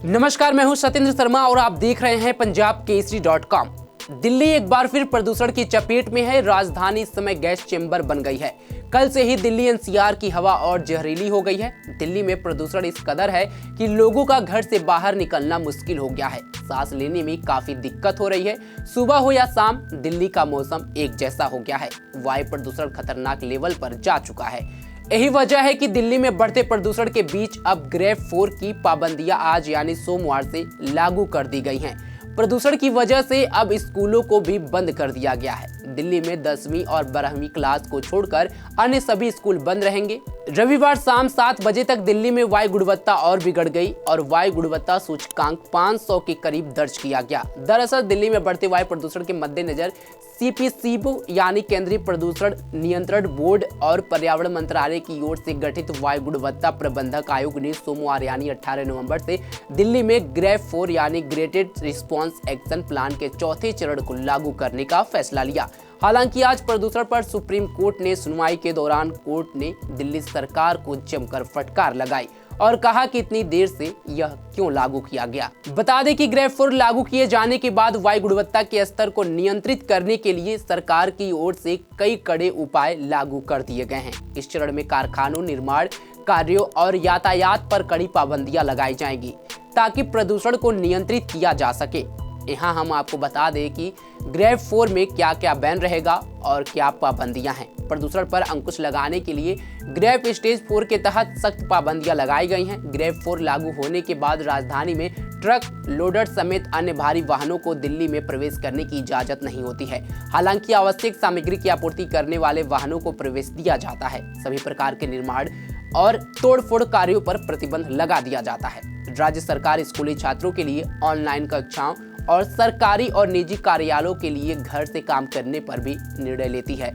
नमस्कार, मैं हूं सत्येंद्र शर्मा और आप देख रहे हैं पंजाबकेसरी.com। दिल्ली एक बार फिर प्रदूषण की चपेट में है। राजधानी इस समय गैस चेंबर बन गई है। कल से ही दिल्ली एनसीआर की हवा और जहरीली हो गई है। दिल्ली में प्रदूषण इस कदर है कि लोगों का घर से बाहर निकलना मुश्किल हो गया है। सांस लेने में काफी दिक्कत हो रही है। सुबह हो या शाम, दिल्ली का मौसम एक जैसा हो गया है। वायु प्रदूषण खतरनाक लेवल पर जा चुका है। यही वजह है कि दिल्ली में बढ़ते प्रदूषण के बीच अब ग्रेड 4 की पाबंदियां आज यानी सोमवार से लागू कर दी गई हैं। प्रदूषण की वजह से अब स्कूलों को भी बंद कर दिया गया है। दिल्ली में 10वीं और 12वीं क्लास को छोड़कर अन्य सभी स्कूल बंद रहेंगे। रविवार शाम 7 बजे तक दिल्ली में वायु गुणवत्ता और बिगड़ गई और वायु गुणवत्ता सूचकांक 500 के करीब दर्ज किया गया। दरअसल दिल्ली में बढ़ते वायु प्रदूषण के मद्देनजर सीपीसीबी यानी केंद्रीय प्रदूषण नियंत्रण बोर्ड और पर्यावरण मंत्रालय की ओर से गठित वायु गुणवत्ता प्रबंधक आयोग ने सोमवार यानी 18 नवंबर से दिल्ली में ग्रेड 4 यानी ग्रेडेड रिस्पांस एक्शन प्लान के चौथे चरण को लागू करने का फैसला लिया। हालांकि आज प्रदूषण पर सुप्रीम कोर्ट ने सुनवाई के दौरान कोर्ट ने दिल्ली सरकार को जमकर फटकार लगाई और कहा कि इतनी देर से यह क्यों लागू किया गया। बता दें कि ग्रेड 4 लागू किए जाने के बाद वायु गुणवत्ता के स्तर को नियंत्रित करने के लिए सरकार की ओर से कई कड़े उपाय लागू कर दिए गए हैं। इस चरण में कारखानों, निर्माण कार्यों और यातायात पर कड़ी पाबंदियां लगाई जाएंगी ताकि प्रदूषण को नियंत्रित किया जा सके। यहाँ हम आपको बता दें कि ग्रेड 4 में क्या क्या बैन रहेगा और क्या पाबंदियां हैं। प्रदूषण पर अंकुश लगाने के लिए ग्रेड स्टेज 4 के तहत सख्त पाबंदियां लगाई गई हैं। ग्रेड 4 लागू होने के बाद राजधानी में ट्रक, लोडर समेत अन्य भारी वाहनों को दिल्ली में प्रवेश करने की इजाजत नहीं होती है। हालांकि आवश्यक सामग्री की आपूर्ति करने वाले वाहनों को प्रवेश दिया जाता है। सभी प्रकार के निर्माण और तोड़फोड़ कार्यों पर प्रतिबंध लगा दिया जाता है। राज्य सरकार स्कूली छात्रों के लिए ऑनलाइन कक्षाओं और सरकारी और निजी कार्यालयों के लिए घर से काम करने पर भी निर्णय लेती है।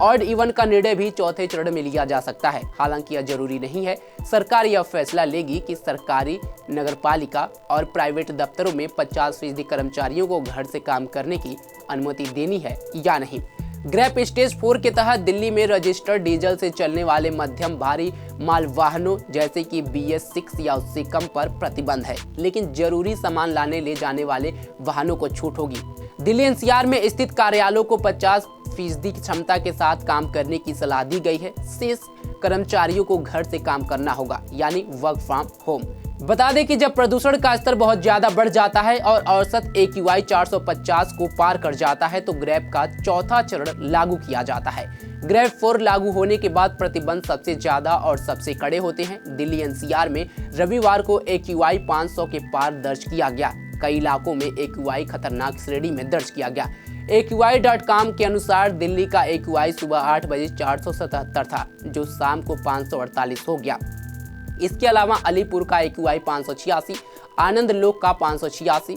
ऑड इवन का निर्णय भी चौथे चरण में लिया जा सकता है। हालांकि यह जरूरी नहीं है। सरकार यह फैसला लेगी कि सरकारी, नगरपालिका और प्राइवेट दफ्तरों में 50% कर्मचारियों को घर से काम करने की अनुमति देनी है या नहीं। ग्रेड स्टेज 4 के तहत दिल्ली में रजिस्टर्ड डीजल से चलने वाले मध्यम भारी माल वाहनों जैसे कि BS6 या उससे कम पर प्रतिबंध है, लेकिन जरूरी सामान लाने ले जाने वाले वाहनों को छूट होगी। दिल्ली एनसीआर में स्थित कार्यालयों को 50% क्षमता के साथ काम करने की सलाह दी गई है। शेष कर्मचारियों को घर से काम करना होगा यानी वर्क फ्रॉम होम। बता दें कि जब प्रदूषण का स्तर बहुत ज्यादा बढ़ जाता है और औसत AQI 450 को पार कर जाता है तो ग्रेड का चौथा चरण लागू किया जाता है। ग्रेड 4 लागू होने के बाद प्रतिबंध सबसे ज्यादा और सबसे कड़े होते हैं। दिल्ली एनसीआर में रविवार को AQI 500 के पार दर्ज किया गया। कई इलाकों में AQI खतरनाक श्रेणी में दर्ज किया गया। AQI.com के अनुसार दिल्ली का AQI सुबह 8 बजे 477 था, जो शाम को 548 हो गया। इसके अलावा अलीपुर का AQI 586, आनंद लोक का 586,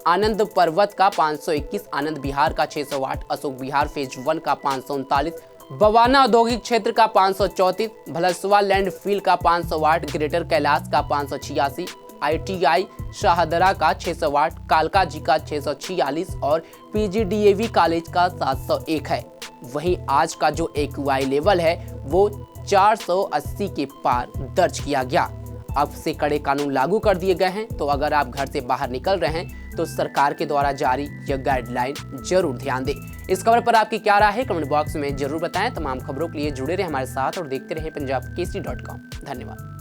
आनंद पर्वत का 521, आनंद विहार का 608, अशोक विहार फेज 1 का 539, बवाना औद्योगिक क्षेत्र का 534, भलसवा लैंडफिल का 508, ग्रेटर कैलाश का 586, ITI शाहदरा का 608, कालका जी का 646 और PGDAV कॉलेज का 701 है। वहीं आज का जो AQI लेवल है वो 480 के पार दर्ज किया गया। अब से कड़े कानून लागू कर दिए गए हैं, तो अगर आप घर से बाहर निकल रहे हैं तो सरकार के द्वारा जारी यह गाइडलाइन जरूर ध्यान दें। इस खबर पर आपकी क्या राय है कमेंट बॉक्स में जरूर बताएं। तमाम खबरों के लिए जुड़े रहे हमारे साथ और देखते रहे पंजाबकेसरी.com। धन्यवाद।